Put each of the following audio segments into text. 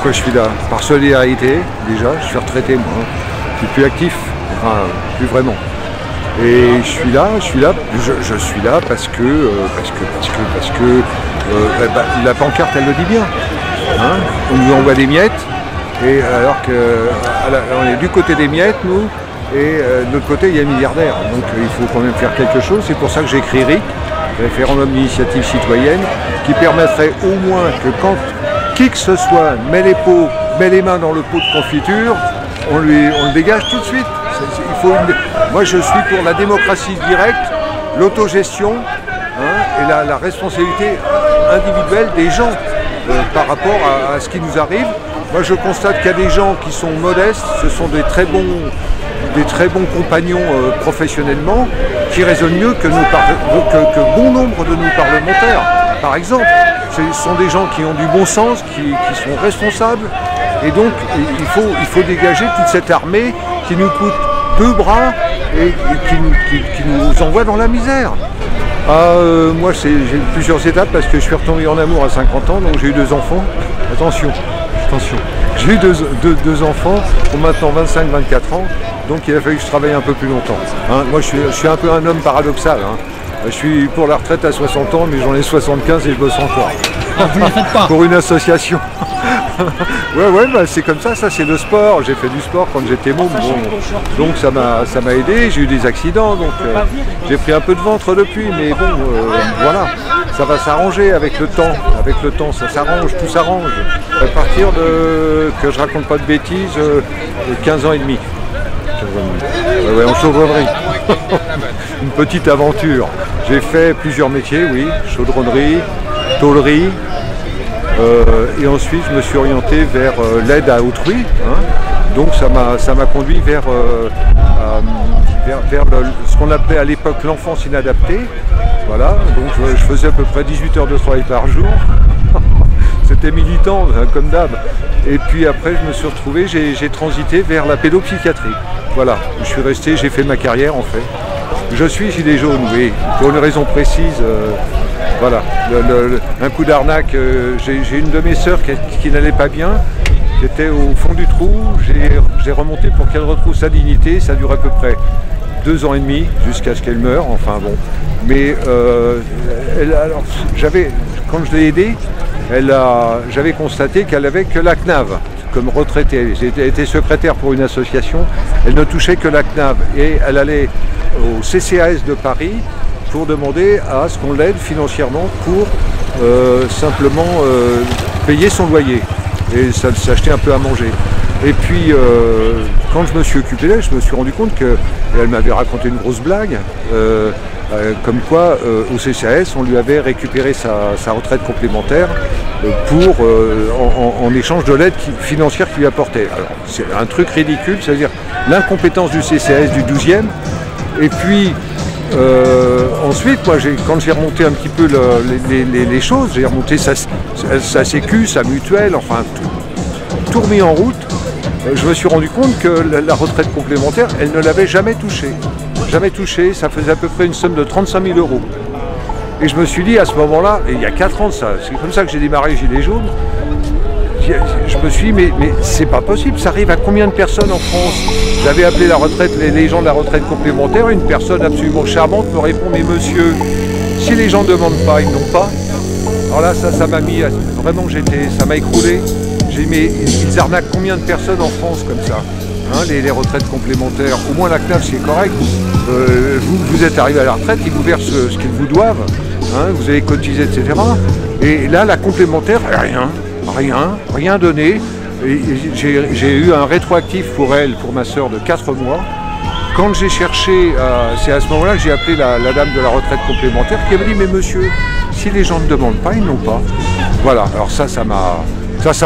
pourquoi je suis là? Par solidarité, déjà, je suis retraité moi, hein. Je suis plus actif, enfin, plus vraiment. Et je suis là parce que la pancarte elle le dit bien. Hein, on nous envoie des miettes, et alors qu'on est du côté des miettes, nous, et de l'autre côté il y a un milliardaire. Donc il faut quand même faire quelque chose. C'est pour ça que j'ai écrit RIC, référendum d'initiative citoyenne, qui permettrait au moins que quand qui que ce soit met les mains dans le pot de confiture, on le dégage tout de suite. Moi je suis pour la démocratie directe, l'autogestion, hein, et la responsabilité individuelle des gens par rapport à ce qui nous arrive. Moi je constate qu'il y a des gens qui sont modestes, ce sont des très bons compagnons professionnellement, qui raisonnent mieux que bon nombre de nos parlementaires, par exemple. Ce sont des gens qui ont du bon sens, qui sont responsables, et donc il faut dégager toute cette armée qui nous coûte 2 bras et qui nous envoie dans la misère. Moi j'ai plusieurs étapes parce que je suis retombé en amour à 50 ans, donc j'ai eu 2 enfants. Attention. J'ai eu deux enfants, qui ont maintenant 25-24 ans, donc il a fallu que je travaille un peu plus longtemps. Hein, moi je suis un peu un homme paradoxal. Hein. Je suis pour la retraite à 60 ans, mais j'en ai 75 et je bosse encore. Ah, vous ne le faites pas? Pour une association. ouais, bah, c'est comme ça c'est le sport. J'ai fait du sport quand j'étais môme, bon, donc ça m'a aidé. J'ai eu des accidents, donc j'ai pris un peu de ventre depuis, mais bon, voilà, ça va s'arranger avec le temps. Avec le temps, ça s'arrange, tout s'arrange. À partir de, que je raconte pas de bêtises, 15 ans et demi. Ouais, en chaudronnerie. Une petite aventure. J'ai fait plusieurs métiers, oui, chaudronnerie, tôlerie, et ensuite je me suis orienté vers l'aide à autrui. Hein. Donc ça m'a conduit vers ce qu'on appelait à l'époque l'enfance inadaptée. Voilà, donc je faisais à peu près 18 heures de travail par jour. C'était militant, comme d'hab. Et puis après, je me suis retrouvé, j'ai transité vers la pédopsychiatrie. Voilà, je suis resté, j'ai fait ma carrière en fait. Je suis gilet jaune, oui, pour une raison précise. Voilà, un coup d'arnaque. J'ai une de mes sœurs qui n'allait pas bien, qui était au fond du trou. J'ai remonté pour qu'elle retrouve sa dignité. Ça dure à peu près 2 ans et demi jusqu'à ce qu'elle meure. Enfin bon, mais alors, quand je l'ai aidée, j'avais constaté qu'elle avait que la CNAV comme retraitée. J'ai été secrétaire pour une association, elle ne touchait que la CNAV et elle allait au CCAS de Paris pour demander à ce qu'on l'aide financièrement pour simplement payer son loyer et s'acheter un peu à manger. Et puis quand je me suis occupé d'elle, je me suis rendu compte qu'elle m'avait raconté une grosse blague. Comme quoi au CCAS on lui avait récupéré sa retraite complémentaire en échange de l'aide financière qu'il lui apportait. Alors c'est un truc ridicule, c'est-à-dire l'incompétence du CCAS du 12e. Et puis ensuite, moi, quand j'ai remonté un petit peu les choses, j'ai remonté sa sécu, sa mutuelle, enfin tout remis en route. Je me suis rendu compte que la retraite complémentaire, elle ne l'avait jamais touchée. Jamais touché, ça faisait à peu près une somme de 35 000 €. Et je me suis dit à ce moment-là, et il y a 4 ans de ça, c'est comme ça que j'ai démarré Gilets jaunes, je me suis dit mais c'est pas possible, ça arrive à combien de personnes en France? J'avais appelé la retraite, les gens de la retraite complémentaire, une personne absolument charmante me répond mais monsieur, si les gens ne demandent pas, ils n'ont pas. Alors là ça m'a mis, vraiment ça m'a écroulé. J'ai dit mais ils arnaquent combien de personnes en France comme ça? Hein, les retraites complémentaires, au moins la CNAV c'est correct, vous êtes arrivé à la retraite, ils vous versent ce qu'ils vous doivent, hein, vous avez cotisé, etc. Et là la complémentaire, rien donné. J'ai eu un rétroactif pour elle, pour ma soeur de 4 mois. Quand j'ai cherché, c'est à ce moment-là que j'ai appelé la dame de la retraite complémentaire qui m'a dit mais monsieur, si les gens ne demandent pas, ils n'ont pas. Voilà, alors ça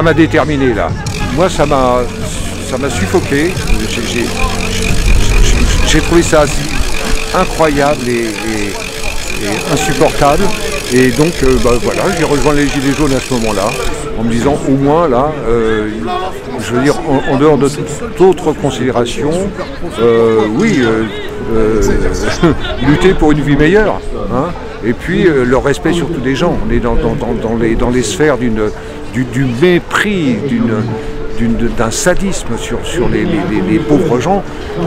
m'a déterminé là. Moi ça m'a suffoqué, j'ai trouvé ça incroyable et insupportable. Et donc voilà, j'ai rejoint les Gilets jaunes à ce moment-là, en me disant au moins là, je veux dire, en dehors de toute autre considération, oui, lutter pour une vie meilleure. Hein, et puis le respect surtout des gens. On est dans les sphères du mépris, d'un sadisme sur les pauvres gens.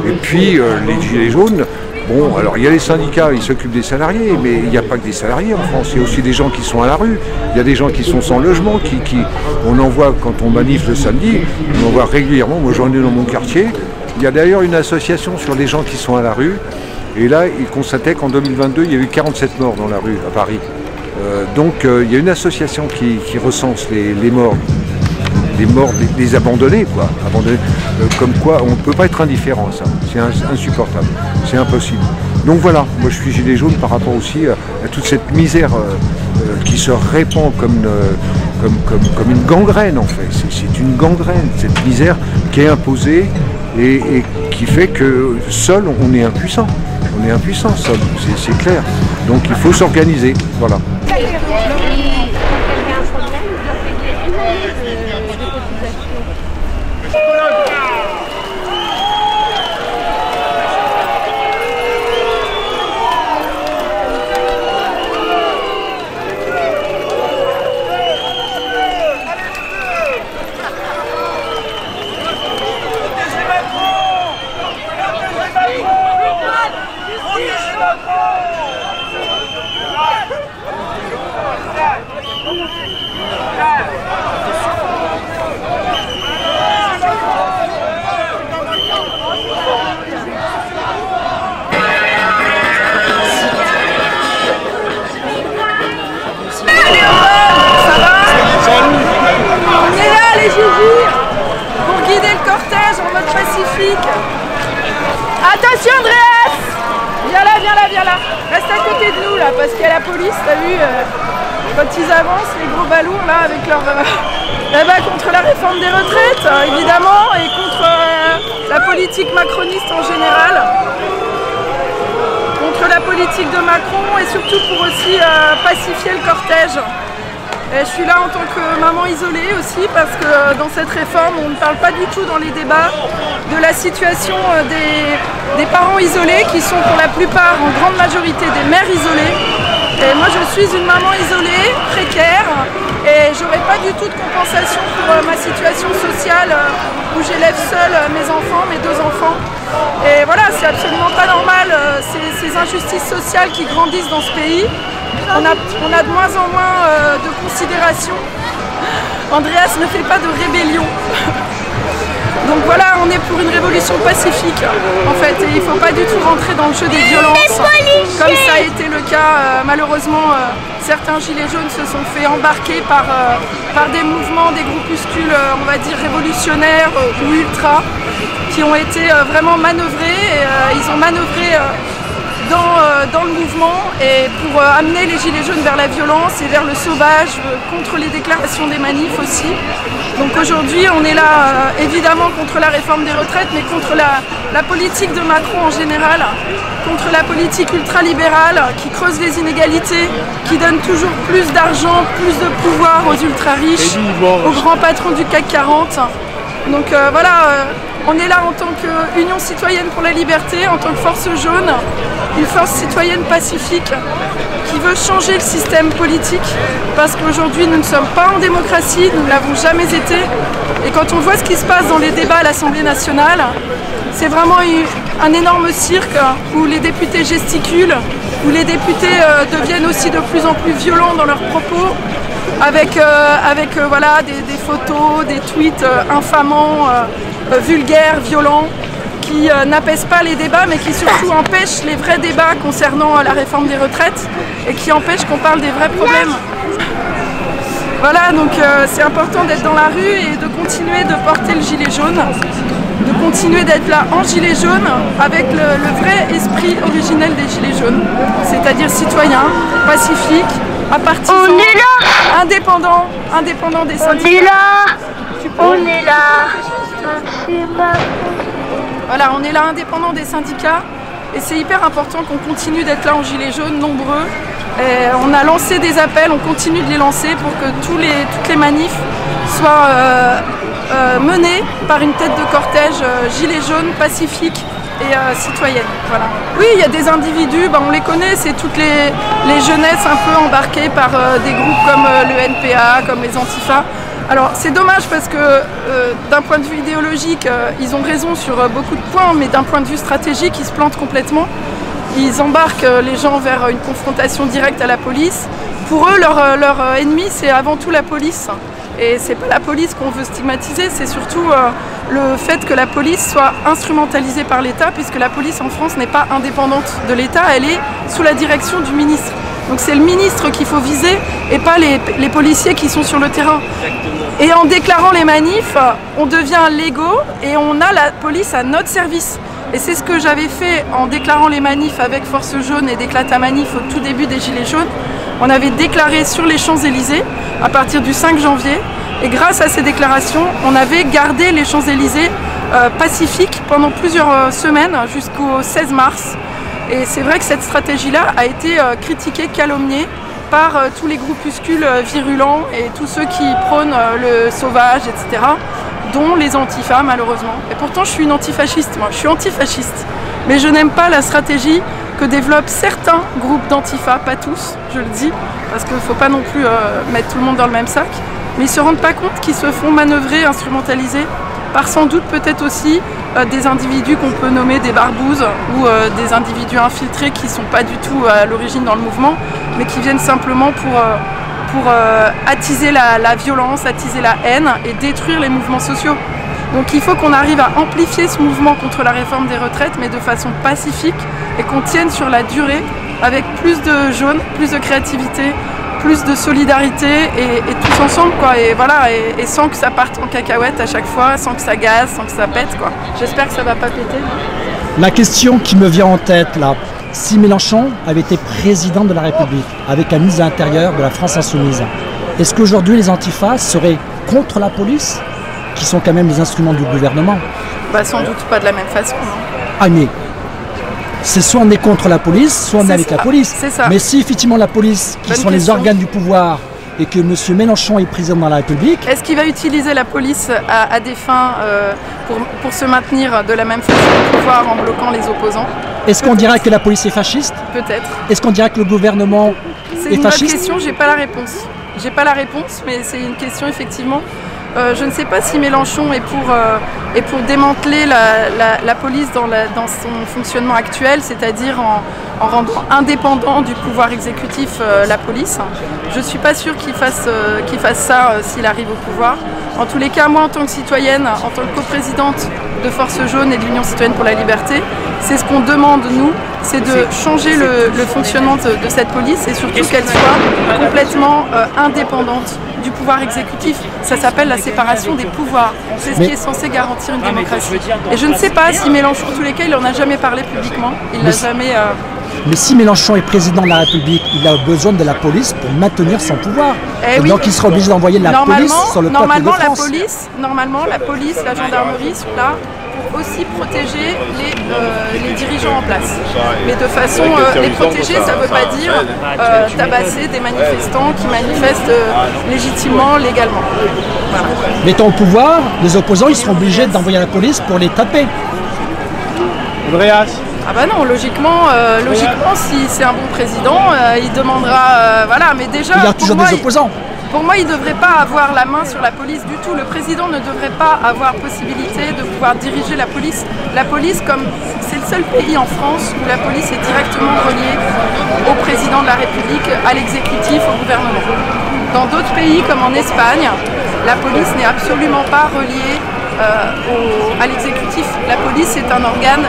Et puis les gilets jaunes, bon, alors il y a les syndicats, ils s'occupent des salariés, mais il n'y a pas que des salariés en France, il y a aussi des gens qui sont à la rue, il y a des gens qui sont sans logement, on en voit quand on manifeste le samedi, on en voit régulièrement, moi j'en ai dans mon quartier. Il y a d'ailleurs une association sur les gens qui sont à la rue, et là ils constataient qu'en 2022 il y a eu 47 morts dans la rue à Paris. Donc il y a une association qui recense les morts. Les morts des abandonnés, quoi. Abandonnés, comme quoi on ne peut pas être indifférent à ça, c'est insupportable, c'est impossible. Donc voilà, moi je suis gilet jaune par rapport aussi à toute cette misère qui se répand comme une gangrène en fait. C'est une gangrène, cette misère qui est imposée et qui fait que seul on est impuissant. On est impuissant seul, c'est clair. Donc il faut s'organiser, voilà. Pour guider le cortège en mode pacifique. Attention Andreas, viens là. Reste à côté de nous là, parce qu'il y a la police, t'as vu, quand ils avancent, les gros ballons là, avec leur... là-bas contre la réforme des retraites, évidemment, et contre la politique macroniste en général. Contre la politique de Macron et surtout pour aussi pacifier le cortège. Et je suis là en tant que maman isolée aussi parce que dans cette réforme on ne parle pas du tout dans les débats de la situation des parents isolés qui sont pour la plupart en grande majorité des mères isolées. Et moi je suis une maman isolée, précaire, et j'aurai pas du tout de compensation pour ma situation sociale où j'élève seule mes enfants, mes 2 enfants. Et voilà, c'est absolument pas normal ces injustices sociales qui grandissent dans ce pays. On a de moins en moins de considération. Andreas ne fait pas de rébellion. Donc voilà, on est pour une révolution pacifique en fait, et il ne faut pas du tout rentrer dans le jeu des violences, comme ça a été le cas. Malheureusement, certains gilets jaunes se sont fait embarquer par des mouvements, des groupuscules, on va dire révolutionnaires ou ultra, qui ont été vraiment manœuvrés. Ils ont manœuvré dans le mouvement et pour amener les gilets jaunes vers la violence et vers le sauvage, contre les déclarations des manifs aussi. Donc aujourd'hui on est là évidemment contre la réforme des retraites, mais contre la politique de Macron en général, contre la politique ultralibérale qui creuse les inégalités, qui donne toujours plus d'argent, plus de pouvoir aux ultra riches, aux grands patrons du CAC 40. Donc voilà, on est là en tant qu'Union citoyenne pour la liberté, en tant que force jaune, une force citoyenne pacifique qui veut changer le système politique parce qu'aujourd'hui nous ne sommes pas en démocratie, nous ne l'avons jamais été. Et quand on voit ce qui se passe dans les débats à l'Assemblée nationale, c'est vraiment un énorme cirque où les députés gesticulent, où les députés deviennent aussi de plus en plus violents dans leurs propos, avec voilà, des photos, des tweets infamants, vulgaires, violents, qui n'apaisent pas les débats, mais qui surtout empêchent les vrais débats concernant la réforme des retraites et qui empêchent qu'on parle des vrais problèmes. Voilà, donc c'est important d'être dans la rue et de continuer de porter le gilet jaune, de continuer d'être là en gilet jaune avec le vrai esprit originel des gilets jaunes, c'est-à-dire citoyen, pacifique, apartisan, indépendant des syndicats. On est là. Voilà, on est là indépendant des syndicats et c'est hyper important qu'on continue d'être là en gilets jaunes, nombreux. Et on a lancé des appels, on continue de les lancer pour que toutes les manifs soient menées par une tête de cortège gilet jaune, pacifique, et citoyenne. Voilà. Oui, il y a des individus, on les connaît, c'est toutes les jeunesses un peu embarquées par des groupes comme le NPA, comme les Antifa. Alors c'est dommage parce que d'un point de vue idéologique, ils ont raison sur beaucoup de points, mais d'un point de vue stratégique, ils se plantent complètement. Ils embarquent les gens vers une confrontation directe à la police. Pour eux, leur ennemi, c'est avant tout la police. Et c'est pas la police qu'on veut stigmatiser, c'est surtout le fait que la police soit instrumentalisée par l'État, puisque la police en France n'est pas indépendante de l'État, elle est sous la direction du ministre. Donc c'est le ministre qu'il faut viser et pas les policiers qui sont sur le terrain. Et en déclarant les manifs, on devient légaux et on a la police à notre service. Et c'est ce que j'avais fait en déclarant les manifs avec Force Jaune et d'Éclata Manif au tout début des Gilets jaunes. On avait déclaré sur les Champs-Élysées à partir du 5 janvier. Et grâce à ces déclarations, on avait gardé les Champs-Élysées pacifiques pendant plusieurs semaines jusqu'au 16 mars. Et c'est vrai que cette stratégie-là a été critiquée, calomniée par tous les groupuscules virulents et tous ceux qui prônent le sauvage, etc., dont les antifas malheureusement. Et pourtant je suis une antifasciste, moi, je suis antifasciste. Mais je n'aime pas la stratégie que développent certains groupes d'antifas, pas tous, je le dis, parce qu'il ne faut pas non plus mettre tout le monde dans le même sac. Mais ils ne se rendent pas compte qu'ils se font manœuvrer, instrumentaliser par sans doute peut-être aussi des individus qu'on peut nommer des barbouzes ou des individus infiltrés qui ne sont pas du tout à l'origine dans le mouvement, mais qui viennent simplement pour attiser la violence, attiser la haine et détruire les mouvements sociaux. Donc il faut qu'on arrive à amplifier ce mouvement contre la réforme des retraites, mais de façon pacifique et qu'on tienne sur la durée avec plus de jaune, plus de créativité, plus de solidarité et tous ensemble quoi, et voilà, et sans que ça parte en cacahuète à chaque fois, sans que ça gaze, sans que ça pète quoi. J'espère que ça va pas péter. La question qui me vient en tête là, si Mélenchon avait été président de la République avec un ministre de l'Intérieur de la France Insoumise, est-ce qu'aujourd'hui les antifas seraient contre la police, qui sont quand même les instruments du gouvernement? Bah sans doute pas de la même façon. Non. Ah mais c'est soit on est contre la police, soit on est avec la police. Ça. Mais si effectivement la police, qui sont les organes du pouvoir, et que M. Mélenchon est président de la République... Est-ce qu'il va utiliser la police à des fins pour se maintenir de la même façon au pouvoir en bloquant les opposants? Est-ce qu'on dirait que la police est fasciste? Peut-être. Est-ce qu'on dirait que le gouvernement C'est une bonne question, j'ai pas la réponse. J'ai pas la réponse, mais c'est une question effectivement. Je ne sais pas si Mélenchon est pour démanteler la police dans son fonctionnement actuel, c'est-à-dire en rendant indépendant du pouvoir exécutif la police. Je ne suis pas sûre qu'il fasse ça s'il arrive au pouvoir. En tous les cas, moi en tant que citoyenne, en tant que coprésidente de Force Jaune et de l'Union citoyenne pour la liberté, c'est ce qu'on demande nous, c'est de changer le fonctionnement de cette police et surtout qu'elle soit complètement indépendante du pouvoir exécutif. Ça s'appelle la séparation des pouvoirs. C'est ce qui est censé garantir une démocratie. Et je ne sais pas si Mélenchon, en tous les cas, il n'en a jamais parlé publiquement. Il n'a jamais... Mais si Mélenchon est président de la République, il a besoin de la police pour maintenir son pouvoir. Et oui. Donc il sera obligé d'envoyer la police sur le peuple de France. Normalement, la police, la gendarmerie sont là pour aussi protéger les dirigeants en place. Mais de façon, les protéger, ça ne veut pas dire tabasser des manifestants qui manifestent légitimement, légalement. Voilà. Mettons au pouvoir, les opposants, ils seront obligés d'envoyer la police pour les taper. Andreas. Ah bah non, logiquement si c'est un bon président, il demandera, voilà, mais déjà... Il y a toujours des opposants. Pour moi, il ne devrait pas avoir la main sur la police du tout. Le président ne devrait pas avoir possibilité de pouvoir diriger la police. La police, comme c'est le seul pays en France où la police est directement reliée au président de la République, à l'exécutif, au gouvernement. Dans d'autres pays, comme en Espagne, la police n'est absolument pas reliée à l'exécutif. La police est un organe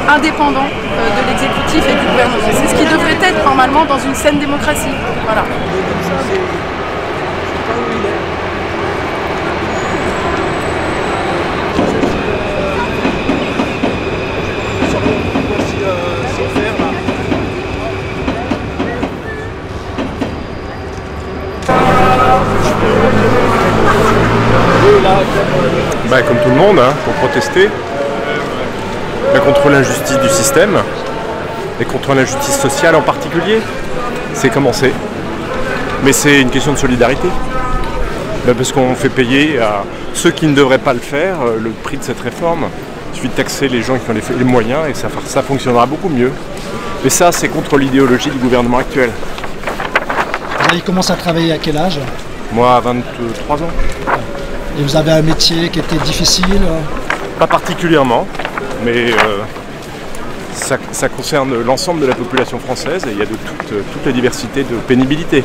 indépendant de l'exécutif et du gouvernement. C'est ce qui devrait être normalement dans une saine démocratie. Voilà. Bah, comme tout le monde, hein, pour protester contre l'injustice du système et contre l'injustice sociale en particulier. C'est commencé. Mais c'est une question de solidarité. Parce qu'on fait payer à ceux qui ne devraient pas le faire le prix de cette réforme. Il suffit de taxer les gens qui ont les moyens et ça fonctionnera beaucoup mieux. Mais ça, c'est contre l'idéologie du gouvernement actuel. Vous avez commencé à travailler à quel âge? Moi, à 23 ans. Et vous avez un métier qui était difficile? Pas particulièrement, mais ça concerne l'ensemble de la population française et il y a de toute la diversité de pénibilité.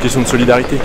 Question de solidarité.